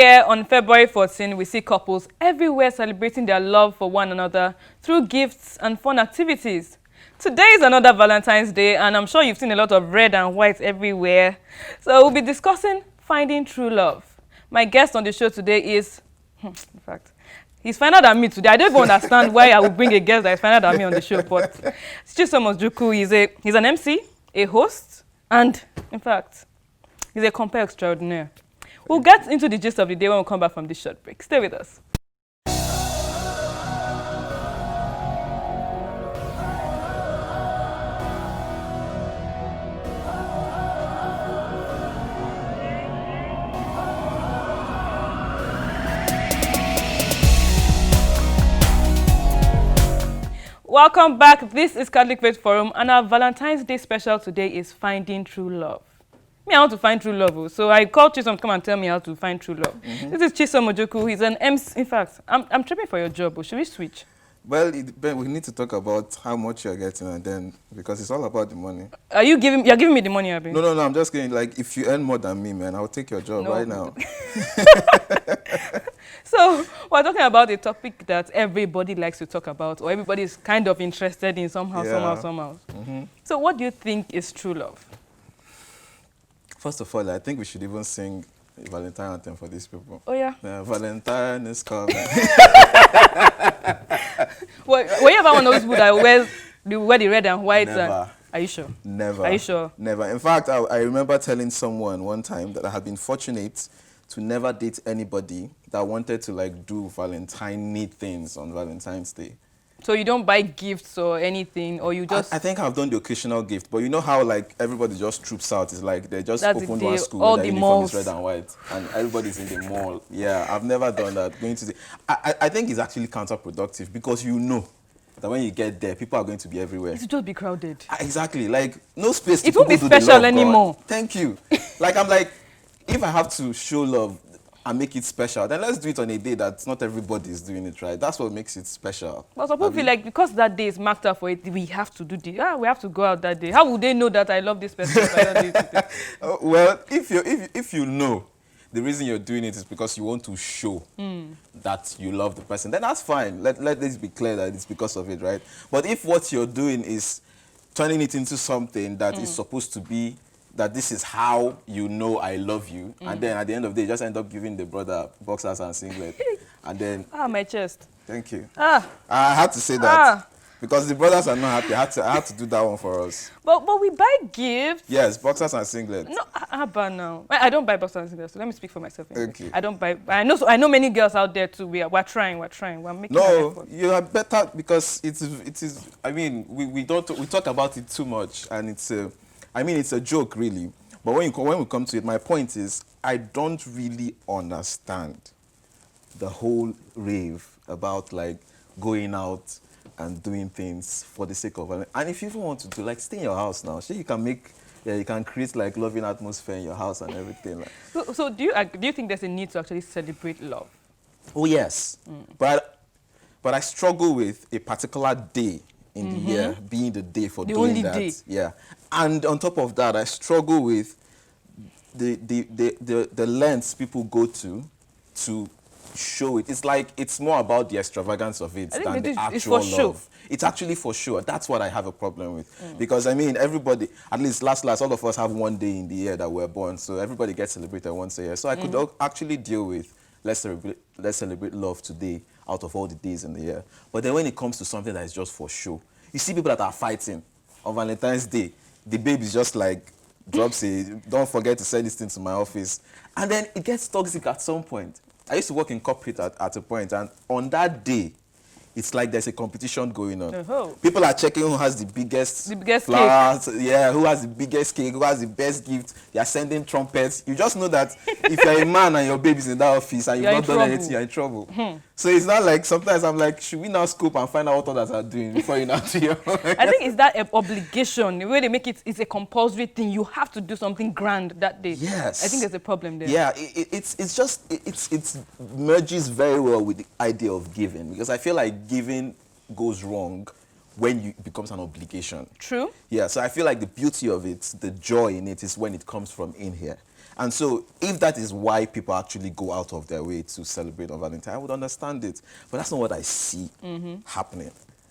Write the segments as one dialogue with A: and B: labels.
A: year, on February 14, we see couples everywhere celebrating their love for one another through gifts and fun activities. Today is another Valentine's Day, and I'm sure you've seen a lot of red and white everywhere. So we'll be discussing finding true love. My guest on the show today is, in fact, he's finer than me today. I don't even understand why I would bring a guest that is finer than me on the show, but Chisom Ojukwu, he's an MC, a host, and, in fact, he's a compere extraordinaire. We'll get into the gist of the day when we come back from this short break. Stay with us. Welcome back. This is Catholic Faith Forum, and our Valentine's Day special today is finding true love. Me, I want to find true love, so I called Chisom to come and tell me how to find true love. This is Chisom Ojukwu. He's an MC. In fact, I'm tripping for your job, but should we switch?
B: Well, we need to talk about how much you're getting, and then because it's all about the money.
A: You're giving me the money, Abi?
B: No, I'm just kidding. Like, if you earn more than me, man, I'll take your job right now.
A: So we're talking about a topic that everybody likes to talk about, or everybody is kind of interested in somehow. So what do you think is true love?
B: First of all, I think we should even sing a Valentine anthem for these people.
A: Oh, yeah?
B: Valentine is coming.
A: Were you ever one of those people that wear the red and white?
B: Never.
A: Are you sure?
B: Never.
A: Are you sure?
B: Never. In fact, I remember telling someone one time that I had been fortunate to never date anybody that wanted to like do Valentine things on Valentine's Day.
A: So you don't buy gifts or anything, or you just...
B: I think I've done the occasional gift, but you know how like everybody just troops out. It's like they just opened one school
A: all
B: with their
A: the
B: uniform
A: malls.
B: is red and white, and everybody's in the mall. Yeah, I've never done that. Going to I think it's actually counterproductive because you know that when you get there, people are going to be everywhere.
A: It's just be crowded.
B: Exactly, like no space.
A: It won't be special anymore.
B: Thank you. Like I'm like, if I have to show love and make it special, then let's do it on a day that not everybody is doing it, right? That's what makes it special.
A: But some people feel like because that day is marked up for it, we have to do this. We have to go out that day. How would they know that I love this person if I don't do it today?
B: Well, if you know the reason you're doing it is because you want to show that you love the person, then that's fine. Let this be clear that it's because of it, right? But if what you're doing is turning it into something that is supposed to be that this is how you know I love you, and then at the end of the day, you just end up giving the brother boxers and singlet, and then...
A: my chest.
B: Thank you.
A: I
B: had to say that. Because the brothers are not happy. I had to do that one for us.
A: But we buy gifts.
B: Yes, boxers and singlets.
A: No, now. I don't buy boxers and singlets, so let me speak for myself.
B: Okay.
A: I don't buy... I know many girls out there too. We're trying. We're making an effort.
B: You are better because it is. I mean, we talk about it too much, and it's a joke really. But when we come to it, my point is I don't really understand the whole rave about like going out and doing things for the sake of it. And if you even want to do, like, stay in your house now. Sure, you can create like loving atmosphere in your house and everything. Like.
A: So do you think there's a need to actually celebrate love?
B: Oh yes, but I struggle with a particular day in the year being the day for doing that.
A: Day.
B: Yeah, and on top of that, I struggle with the lengths people go to show it. It's like it's more about the extravagance of it than the actual love.
A: Show.
B: It's actually for sure. That's what I have a problem with. Because I mean, everybody, at least last, all of us have one day in the year that we're born, so everybody gets celebrated once a year. So I could actually deal with let's celebrate love today out of all the days in the year. But then when it comes to something that is just for show, you see people that are fighting on Valentine's Day. The babe is just like drops don't forget to send this thing to my office, and then it gets toxic at some point. I used to work in corporate at a point, and on that day, it's like there's a competition going on. People are checking who has the biggest flowers,
A: cake.
B: Yeah, who has the biggest cake, who has the best gift. They are sending trumpets. You just know that if you're a man and your baby's in that office and you've not done anything, you're in trouble. So it's not like, sometimes I'm like, should we now scope and find out what others are doing before you now do your own?
A: I think it's that obligation. The way they make it's a compulsory thing. You have to do something grand that day.
B: Yes.
A: I think there's a problem there.
B: Yeah, it merges very well with the idea of giving, because I feel like giving goes wrong when it becomes an obligation.
A: True.
B: Yeah, so I feel like the beauty of it, the joy in it, is when it comes from in here. And so if that is why people actually go out of their way to celebrate on Valentine, I would understand it. But that's not what I see happening.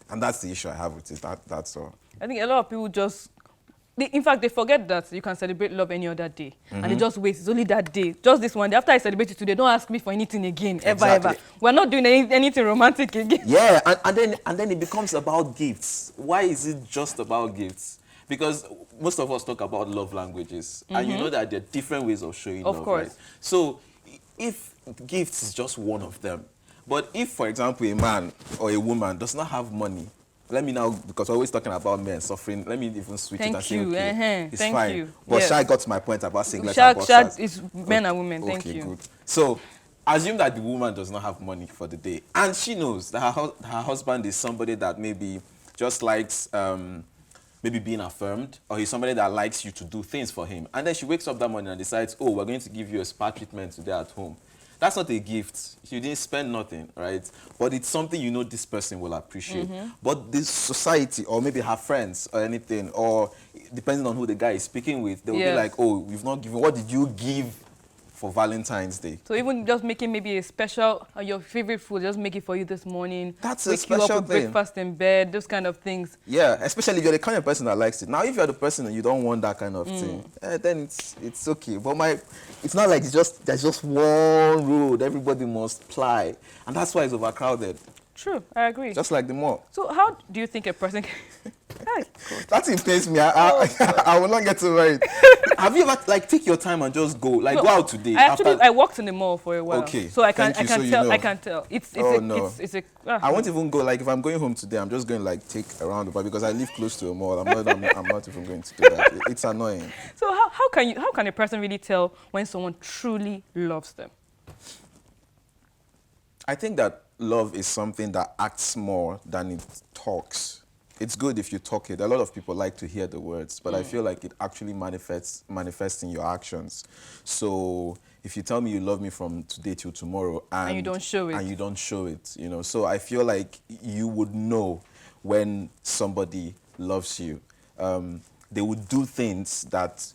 B: And that's the issue I have with it. That's all.
A: I think a lot of people just, in fact, they forget that you can celebrate love any other day. And they just wait. It's only that day. Just this one day. After I celebrate it today, don't ask me for anything again. Ever. We're not doing anything romantic again.
B: Yeah, and then it becomes about gifts. Why is it just about gifts? Because most of us talk about love languages. And you know that there are different ways of showing love. Of course. Right? So if gifts is just one of them, but if, for example, a man or a woman does not have money, let me now, because we're always talking about men suffering, let me even switch it and say, okay, it's fine. But Shai got to my point about singlet and boxers.
A: Is men and women, thank you.
B: Good. So, assume that the woman does not have money for the day, and she knows that her husband is somebody that maybe just likes maybe being affirmed, or he's somebody that likes you to do things for him. And then she wakes up that morning and decides, oh, we're going to give you a spa treatment today at home. That's not a gift. You didn't spend nothing, right? But it's something you know this person will appreciate. But this society, or maybe her friends or anything, or depending on who the guy is speaking with, they will be like, oh, we've not given, what did you give for Valentine's Day? So
A: even just making maybe a special, your favorite food, just make it for you this morning.
B: That's a special
A: you up with
B: thing.
A: Breakfast in bed, those kind of things.
B: Yeah, especially if you're the kind of person that likes it. Now, if you're the person and you don't want that kind of thing, then it's okay. But it's not like there's just one road everybody must ply, and that's why it's overcrowded.
A: True, I agree.
B: Just like the mall.
A: So how do you think a person can...
B: That inflates me. I will not get to it. Have you ever, like, take your time and just go? Like, go out today.
A: I walked in the mall for a while.
B: Okay.
A: So I can tell. I can tell. It's
B: I won't even go. Like, if I'm going home today, I'm just going, like, take a roundabout because I live close to a mall. I'm not even going to do that. It's annoying.
A: So how can a person really tell when someone truly loves them?
B: I think that love is something that acts more than it talks. It's good if you talk it. A lot of people like to hear the words, but I feel like it actually manifests in your actions. So if you tell me you love me from today till tomorrow and
A: you don't show
B: it, you know, so I feel like you would know when somebody loves you. They would do things that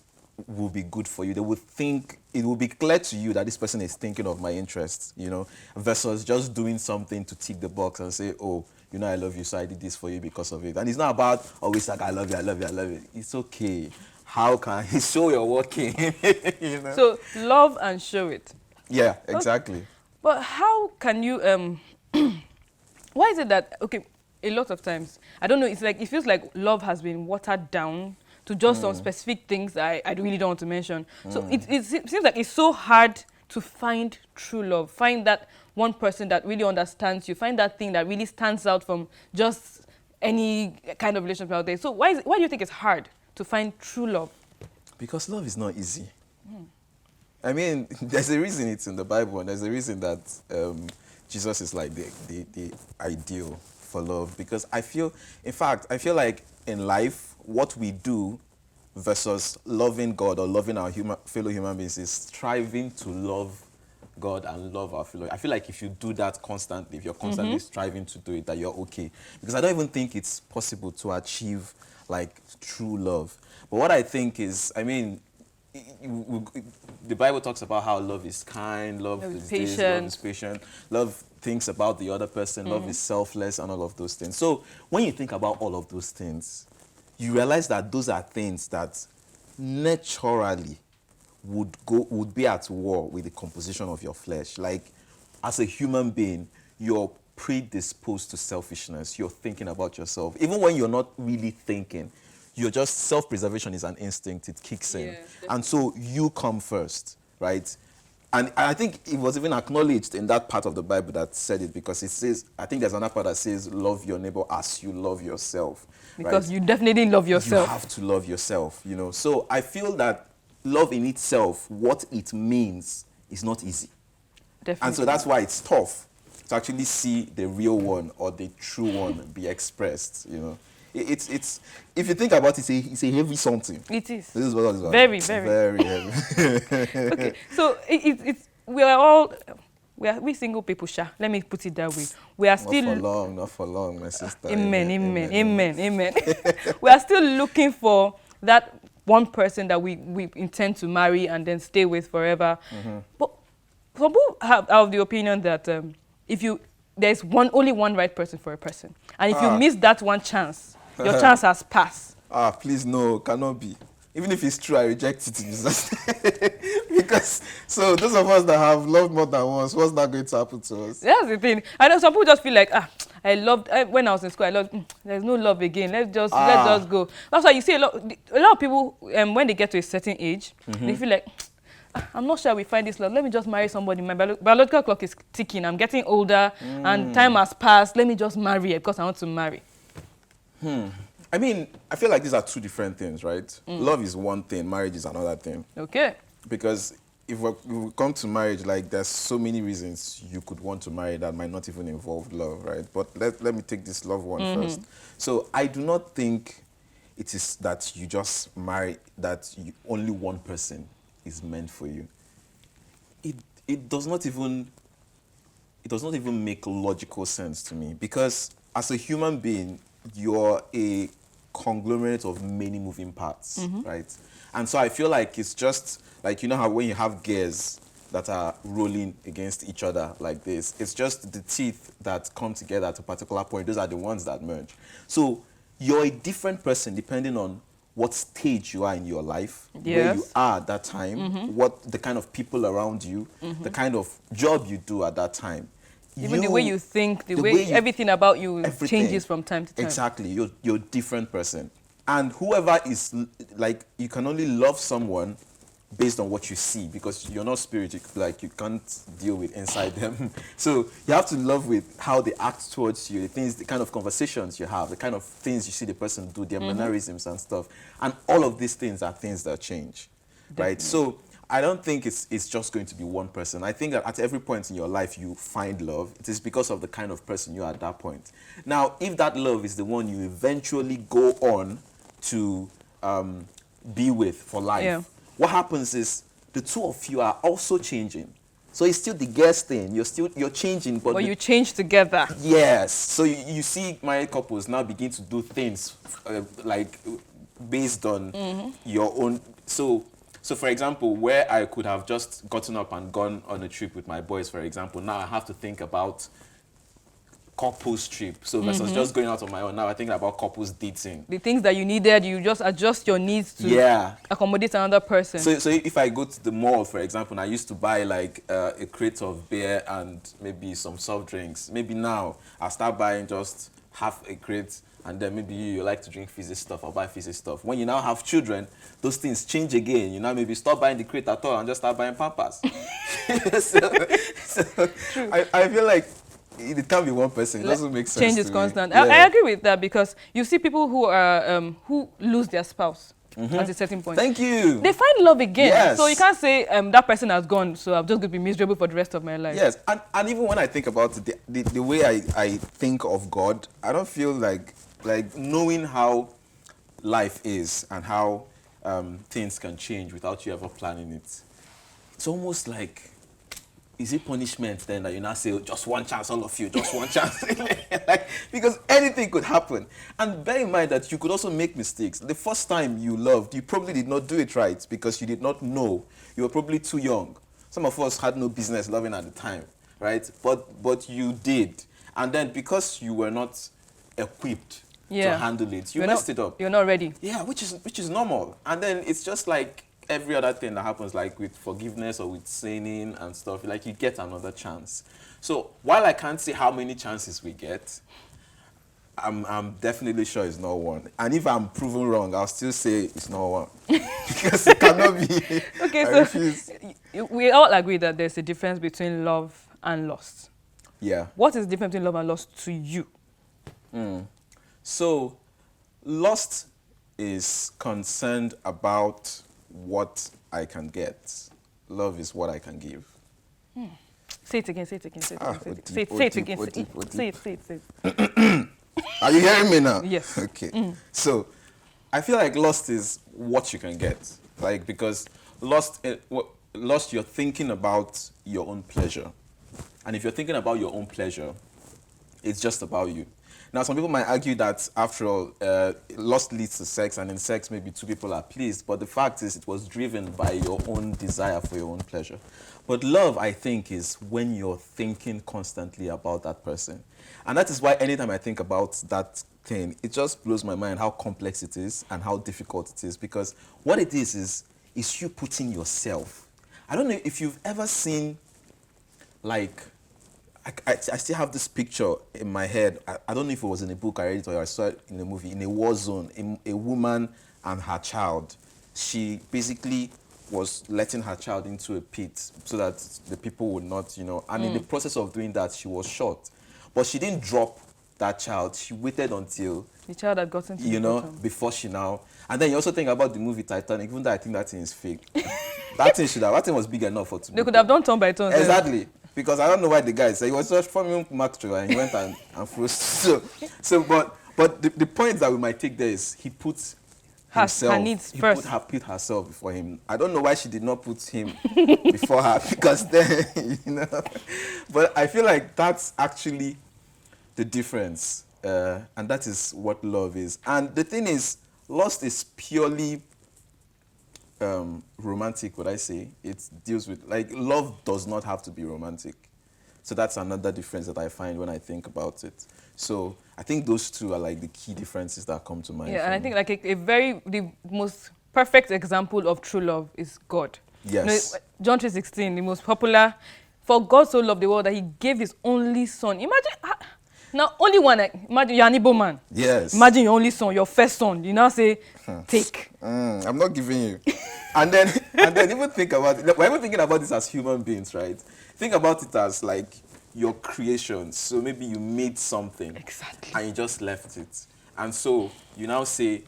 B: will be good for you. They would think, it will be clear to you that this person is thinking of my interests, you know, versus just doing something to tick the box and say, oh, you know, I love you, so I did this for you because of it. And it's not about always like, I love you, I love you, I love you. It's okay. How can you show you're working? You know? So
A: love and show it.
B: Yeah, exactly.
A: Okay. But how can you, why is it that, okay, a lot of times, I don't know, it's like, it feels like love has been watered down to just some specific things that I really don't want to mention. So it seems like it's so hard to find true love, find that one person that really understands you, find that thing that really stands out from just any kind of relationship out there. So why do you think it's hard to find true love?
B: Because love is not easy. I mean, there's a reason it's in the Bible, and there's a reason that Jesus is like the ideal for love. Because I feel like in life, what we do versus loving God or loving our fellow human beings is striving to love God and love our fellow. I feel like if you do that constantly, if you're constantly striving to do it, that you're okay. Because I don't even think it's possible to achieve, like, true love. But what I think is, I mean, the Bible talks about how love is kind, love is patient. Love is patient, love thinks about the other person, love is selfless, and all of those things. So when you think about all of those things, you realize that those are things that naturally would be at war with the composition of your flesh. Like, as a human being, you're predisposed to selfishness. You're thinking about yourself. Even when you're not really thinking, you're just, self-preservation is an instinct. It kicks in. Yeah, and so you come first, right? And I think it was even acknowledged in that part of the Bible that said it, because it says, I think there's another part that says, love your neighbor as you love yourself.
A: Because you definitely love yourself.
B: You have to love yourself, you know. So I feel that love in itself, what it means, is not easy. Definitely. And so that's why it's tough to actually see the real one or the true one be expressed, you know. It's if you think about it, it's a heavy something.
A: It is.
B: This is what it is.
A: Very
B: heavy.
A: Okay, so we are all, we single people, sha. Let me put it that way. We are still
B: Not for long, my sister.
A: Amen. We are still looking for that one person that we intend to marry and then stay with forever. But some people have the opinion that there's only one right person for a person, and if you miss that one chance, your chance has passed.
B: Please, no, cannot be. Even if it's true, I reject it. Because, so those of us that have loved more than once, what's not going to happen to us?
A: That's the thing. I know some people just feel like, when I was in school, there's no love again. Let's just go. That's why you see a lot of people, when they get to a certain age, they feel like, I'm not sure we find this love. Let me just marry somebody. My biological clock is ticking. I'm getting older and time has passed. Let me just marry because I want to marry.
B: I mean, I feel like these are two different things, right? Love is one thing, marriage is another thing.
A: Okay.
B: Because if we come to marriage, like there's so many reasons you could want to marry that might not even involve love, right? But let me take this love one first. So I do not think it is that you just marry, that only one person is meant for you. It does not even make logical sense to me, because as a human being, you're a conglomerate of many moving parts, right? And so I feel like it's just like, you know how when you have gears that are rolling against each other like this, it's just the teeth that come together at a particular point. Those are the ones that merge. So you're a different person depending on what stage you are in your life, where you are at that time, what the kind of people around you, the kind of job you do at that time.
A: Even the way you think, the way everything about you changes from time to time.
B: Exactly. You're a different person. And whoever is, like, you can only love someone based on what you see, because you're not spiritual, like you can't deal with inside them. So you have to love with how they act towards you, the kind of conversations you have, the kind of things you see the person do, their mannerisms and stuff. And all of these things are things that change, right? So I don't think it's just going to be one person. I think that at every point in your life you find love, it is because of the kind of person you are at that point. Now, if that love is the one you eventually go on to be with for life, what happens is the two of you are also changing. So it's still the guest thing. You're changing, but
A: you change together.
B: Yes. So you see married couples now begin to do things like based on your own. So for example, where I could have just gotten up and gone on a trip with my boys, for example, now I have to think about couples trip. So versus just going out on my own, now I think about couples dating.
A: The things that you needed, you just adjust your needs to accommodate another person.
B: So if I go to the mall, for example, and I used to buy like a crate of beer and maybe some soft drinks. Maybe now I'll start buying just half a crate, and then maybe you like to drink fizzy stuff or buy fizzy stuff. When you now have children, those things change again. You now maybe stop buying the crate at all and just start buying Pampers. I feel like it can't be one person. It doesn't make sense.
A: Change is constant. I agree with that, because you see people who are who lose their spouse at a certain point.
B: Thank you.
A: They find love again.
B: Yes.
A: So you can't say that person has gone, so I'm just going to be miserable for the rest of my life.
B: Yes, and even when I think about it, the way I think of God, I don't feel like knowing how life is and how things can change without you ever planning it. It's almost like, is it punishment then that you now say, just one chance, all of you, just one chance? Like, because anything could happen. And bear in mind that you could also make mistakes. The first time you loved, you probably did not do it right because you did not know. You were probably too young. Some of us had no business loving at the time, right? But you did. And then because you were not equipped to handle it, you messed it up.
A: You're not ready.
B: Yeah, which is normal. And then it's just like every other thing that happens, like with forgiveness or with sinning and stuff, like you get another chance. So while I can't say how many chances we get, I'm definitely sure it's not one. And if I'm proven wrong, I'll still say it's not one. Because it cannot be.
A: Okay, we all agree that there's a difference between love and lust.
B: Yeah.
A: What is the difference between love and lust to you?
B: So lust is concerned about what I can get. Love is what I can give.
A: Say it again, say it again, say it again. Say it.
B: Are you hearing me now?
A: Yes.
B: Okay. So I feel like lust is what you can get. Like, because lust, you're thinking about your own pleasure. And if you're thinking about your own pleasure, it's just about you. Now, some people might argue that, after all, lust leads to sex, and in sex, maybe two people are pleased. But the fact is, it was driven by your own desire for your own pleasure. But love, I think, is when you're thinking constantly about that person. And that is why anytime I think about that thing, it just blows my mind how complex it is and how difficult it is. Because what it is you putting yourself. I don't know if you've ever seen, like, I still have this picture in my head. I don't know if it was in a book I read it or I saw it in a movie. In a war zone, a woman and her child. She basically was letting her child into a pit so that the people would not, and in the process of doing that, she was shot. But she didn't drop that child. She waited until
A: the child had gotten to the bottom.
B: Before she now. And then you also think about the movie Titanic, even though I think that thing is fake. that thing was big enough for two.
A: They could have done turn by turn.
B: Exactly. Because I don't know why the guy said he was just forming Max and he went and froze. But the point that we might take there is he put himself,
A: her needs first.
B: Put herself before him. I don't know why she did not put him before her, because then, But I feel like that's actually the difference. And that is what love is. And the thing is, lust is purely romantic, would I say. It deals with, like, love does not have to be romantic. So that's another difference that I find when I think about it. So I think those two are like the key differences that come to mind.
A: Yeah, and I think like the most perfect example of true love is God.
B: Yes.
A: John 3:16, the most popular, for God so loved the world that he gave his only son. Imagine, now only one, imagine you're an Igbo man.
B: Yes.
A: Imagine your only son, your first son. You now say, take.
B: I'm not giving you. and then even think about it. We're even thinking about this as human beings, right? Think about it as like your creation. So maybe you made something.
A: Exactly.
B: And you just left it. And so you now say,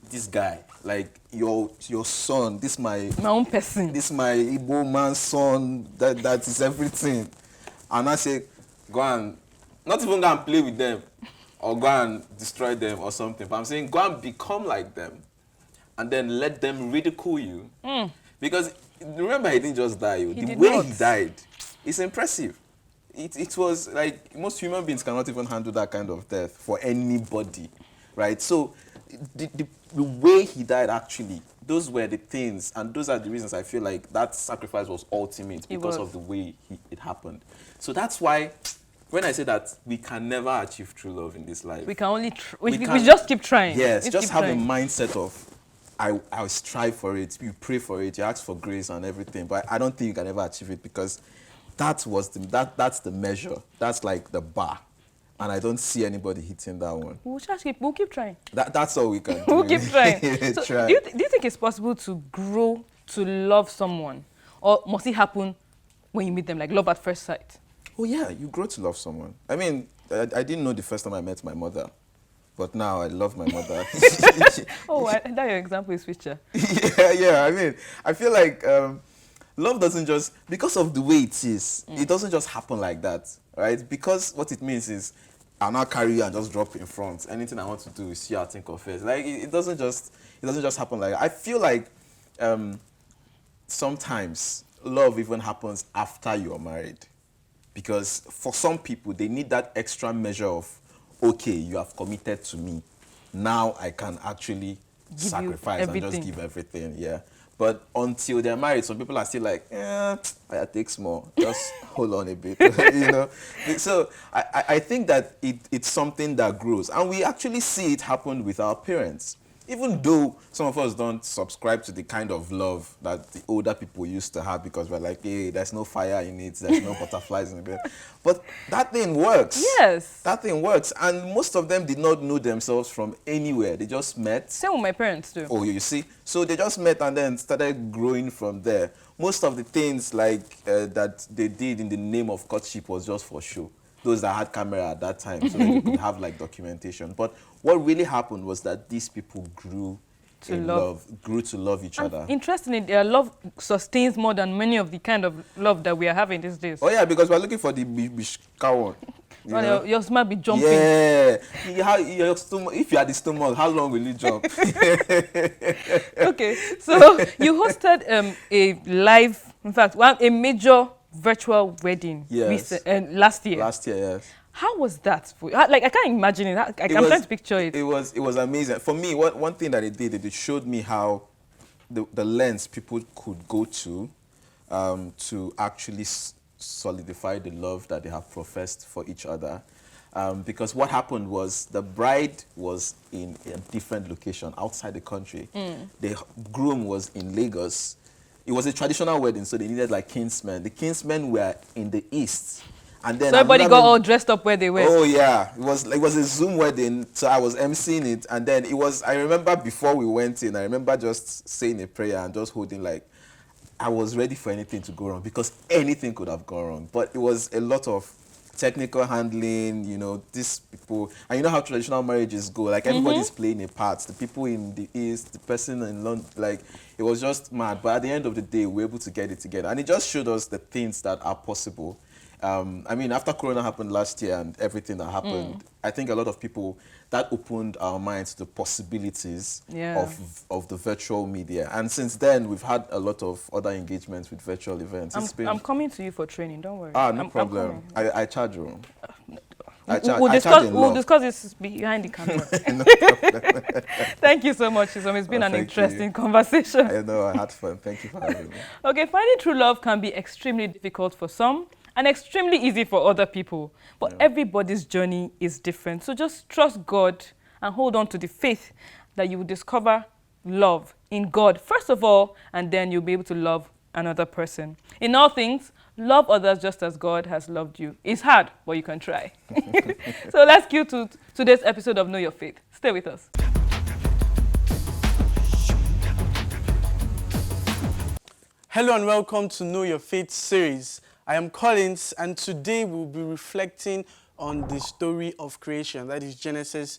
B: this guy, like your son, this my
A: own person.
B: This my Igbo man's son, that is everything. And I say, go and, not even go and play with them or go and destroy them or something. But I'm saying go and become like them and then let them ridicule you. Because remember, he didn't just die. The way he died, it's impressive. It was like most human beings cannot even handle that kind of death for anybody, right? So the way he died, actually, those were the things, and those are the reasons I feel like that sacrifice was ultimate, because of the way it happened. So that's why when I say that we can never achieve true love in this life,
A: we can only we just keep trying.
B: Yes, just have a mindset of I strive for it, you pray for it, you ask for grace and everything, but I don't think you can ever achieve it, because that's the measure. That's like the bar. And I don't see anybody hitting that one.
A: We'll keep trying.
B: That's all we can do.
A: We'll keep trying. So
B: Try.
A: do you think it's possible to grow to love someone? Or must it happen when you meet them, like love at first sight?
B: Oh yeah, you grow to love someone. I mean, I didn't know the first time I met my mother. But now I love my mother.
A: That your example is future.
B: Yeah. I mean, I feel like love doesn't just, because of the way it is, it doesn't just happen like that, right? Because what it means is, I'll now carry you and just drop in front. Anything I want to do is see how I think of it. Like it doesn't just happen like that. I feel like sometimes love even happens after you're married, because for some people they need that extra measure of, okay, you have committed to me, now I can actually sacrifice and just give everything. Yeah. But until they're married, some people are still like, it takes more. Just hold on a bit, So I think that it's something that grows. And we actually see it happen with our parents. Even though some of us don't subscribe to the kind of love that the older people used to have, because we're like, hey, there's no fire in it, there's no butterflies in it. But that thing works.
A: Yes.
B: That thing works. And most of them did not know themselves from anywhere. They just met.
A: Same with my parents too.
B: Oh, you see? So they just met and then started growing from there. Most of the things like that they did in the name of courtship was just for show. Those that had camera at that time, so that you could have like documentation. But what really happened was that these people grew to love each other.
A: Interestingly, their love sustains more than many of the kind of love that we are having these days.
B: Oh yeah, because we're looking for the bishka one.
A: Your stomach be jumping.
B: Yeah. If you are the stomach, how long will you jump?
A: Okay, so you hosted a live, in fact, a major virtual wedding
B: Yes.
A: last year.
B: Last year, yes.
A: How was that for you? Like, I can't imagine it. I'm trying to picture it.
B: It was amazing. For me, one thing that it did, it showed me how the lengths people could go to actually solidify the love that they have professed for each other. Because what happened was the bride was in a different location outside the country. The groom was in Lagos. It was a traditional wedding, so they needed like kinsmen. The kinsmen were in the east. And then
A: So everybody got all dressed up where they were.
B: Oh yeah, it was a Zoom wedding, so I was emceeing it, and then it was. I remember before we went in, I remember just saying a prayer and just holding like, I was ready for anything to go wrong because anything could have gone wrong. But it was a lot of technical handling, these people, and you know how traditional marriages go. Like everybody's playing a part. The people in the east, the person in London, like it was just mad. But at the end of the day, we were able to get it together, and it just showed us the things that are possible. I mean, after Corona happened last year and everything that happened, I think a lot of people, that opened our minds to the possibilities of the virtual media. And since then, we've had a lot of other engagements with virtual events.
A: I'm coming to you for training, don't worry.
B: No problem. I charge you.
A: We'll discuss this behind the camera.
B: No problem.
A: Thank you so much, Chisom. It's been an interesting conversation.
B: I know, I had fun. Thank you for having me.
A: Okay, finding true love can be extremely difficult for some and extremely easy for other people. But everybody's journey is different. So just trust God and hold on to the faith that you will discover love in God, first of all, and then you'll be able to love another person. In all things, love others just as God has loved you. It's hard, but you can try. So let's cue to today's episode of Know Your Faith. Stay with us.
C: Hello and welcome to Know Your Faith series. I am Collins, and today we'll be reflecting on the story of creation, that is Genesis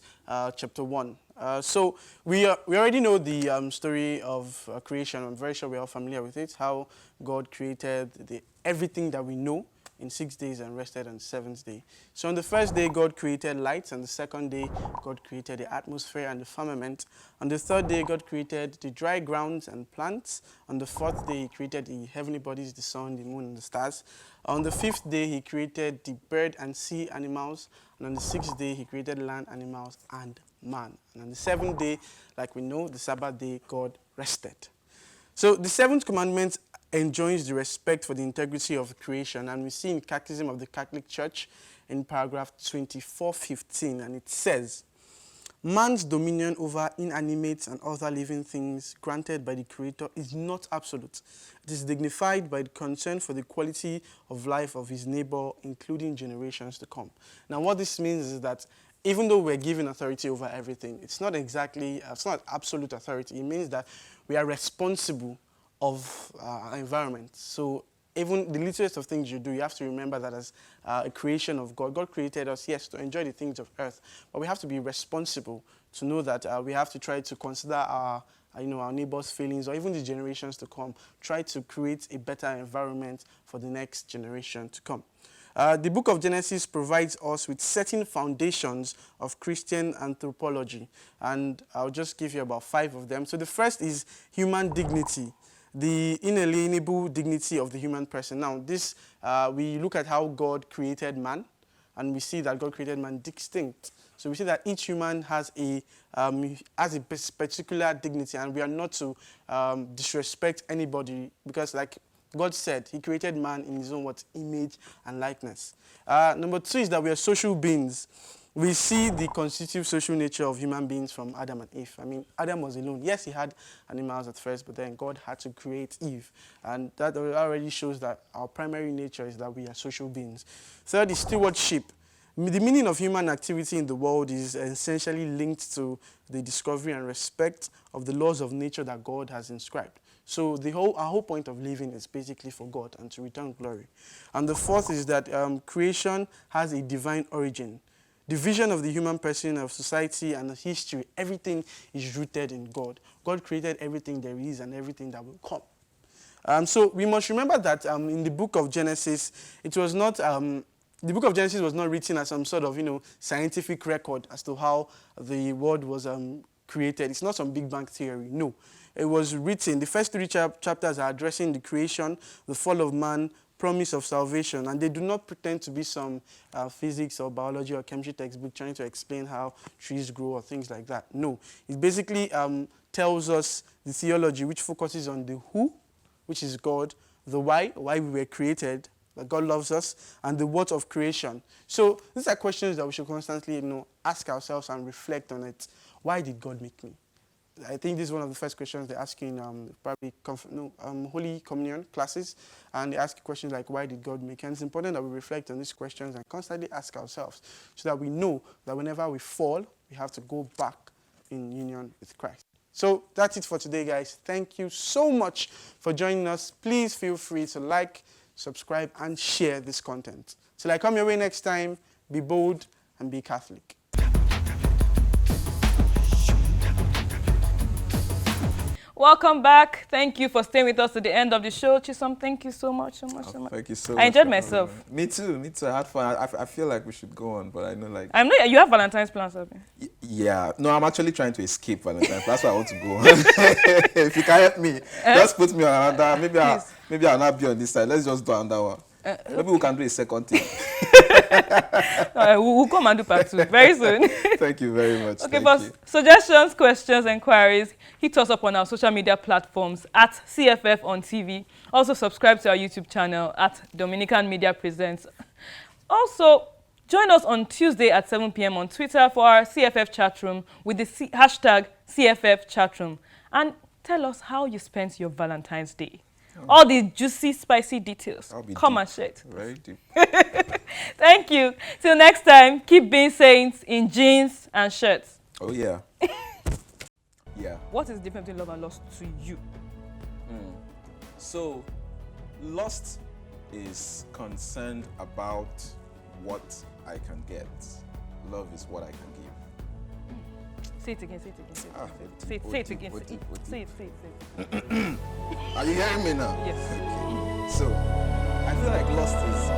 C: chapter 1. So we already know the story of creation. I'm very sure we're all familiar with it, how God created everything that we know in 6 days and rested on the seventh day. So on the first day, God created lights. On the second day, God created the atmosphere and the firmament. On the third day, God created the dry grounds and plants. On the fourth day, he created the heavenly bodies, the sun, the moon, and the stars. On the fifth day, he created the bird and sea animals. And on the sixth day, he created land animals and man. And on the seventh day, like we know, the Sabbath day, God rested. So the seventh commandment enjoins the respect for the integrity of creation, and we see in Catechism of the Catholic Church in paragraph 2415, and it says, man's dominion over inanimate and other living things granted by the Creator is not absolute. It is dignified by the concern for the quality of life of his neighbor, including generations to come. Now what this means is that even though we're given authority over everything, it's not absolute authority. It means that we are responsible of our environment. So even the littlest of things you do, you have to remember that as a creation of God. God created us, yes, to enjoy the things of earth, but we have to be responsible to know that we have to try to consider our neighbors' feelings, or even the generations to come. Try to create a better environment for the next generation to come. The book of Genesis provides us with certain foundations of Christian anthropology, and I'll just give you about 5 of them. So the first is human dignity, the inalienable dignity of the human person. Now, this we look at how God created man, and we see that God created man distinct. So we see that each human has a particular dignity, and we are not to disrespect anybody, because like God said, he created man in his own image and likeness. Number 2 is that we are social beings. We see the constitutive social nature of human beings from Adam and Eve. I mean, Adam was alone. Yes, he had animals at first, but then God had to create Eve. And that already shows that our primary nature is that we are social beings. Third is stewardship. The meaning of human activity in the world is essentially linked to the discovery and respect of the laws of nature that God has inscribed. So our whole point of living is basically for God and to return glory. And the fourth is that creation has a divine origin. The vision of the human person, of society, and of history, everything is rooted in God. God created everything there is and everything that will come. So we must remember that in the book of Genesis, it was not the book of Genesis was not written as some sort of scientific record as to how the world was created. It's not some Big Bang theory. No, it was written. The first 3 chapters are addressing the creation, the fall of man, promise of salvation, and they do not pretend to be some physics or biology or chemistry textbook trying to explain how trees grow or things like that. No, it basically tells us the theology which focuses on the who, which is God, the why we were created, that God loves us, and the what of creation. So these are questions that we should constantly, ask ourselves and reflect on it. Why did God make me? I think this is one of the first questions they ask you in Holy Communion classes, and they ask questions like, why did God make? And it's important that we reflect on these questions and constantly ask ourselves so that we know that whenever we fall, we have to go back in union with Christ. So that's it for today, guys. Thank you so much for joining us. Please feel free to like, subscribe, and share this content. Till I come your way next time, be bold and be Catholic.
A: Welcome back. Thank you for staying with us to the end of the show. Chisom, thank you so much.
B: Thank you so much.
A: I enjoyed myself.
B: Me too. I had fun. I feel like we should go on, but I know
A: I know you have Valentine's plans, Abi.
B: Yeah. No, I'm actually trying to escape Valentine. That's why I want to go on. If you can help me, just put me on another. Maybe I'll not be on this side. Let's just do another one. Maybe we can do a second thing.
A: We'll come and do part 2 very soon.
B: Thank you very much.
A: Okay, for suggestions, questions, inquiries, hit us up on our social media platforms at CFF on TV. Also, subscribe to our YouTube channel at Dominican Media Presents. Also, join us on Tuesday at 7 p.m. on Twitter for our CFF chatroom with the hashtag CFF chatroom. And tell us how you spent your Valentine's Day. All the juicy, spicy details. Come and share it.
B: Very deep.
A: Thank you. Till next time, keep being saints in jeans and shirts.
B: Oh, yeah. Yeah.
A: What is the difference between love and lust to you?
B: So, lust is concerned about what I can get. Love is what I can give.
A: Say it again. Say it again.
B: Are you hearing me now?
A: Yes.
B: Okay. So, I feel like lust is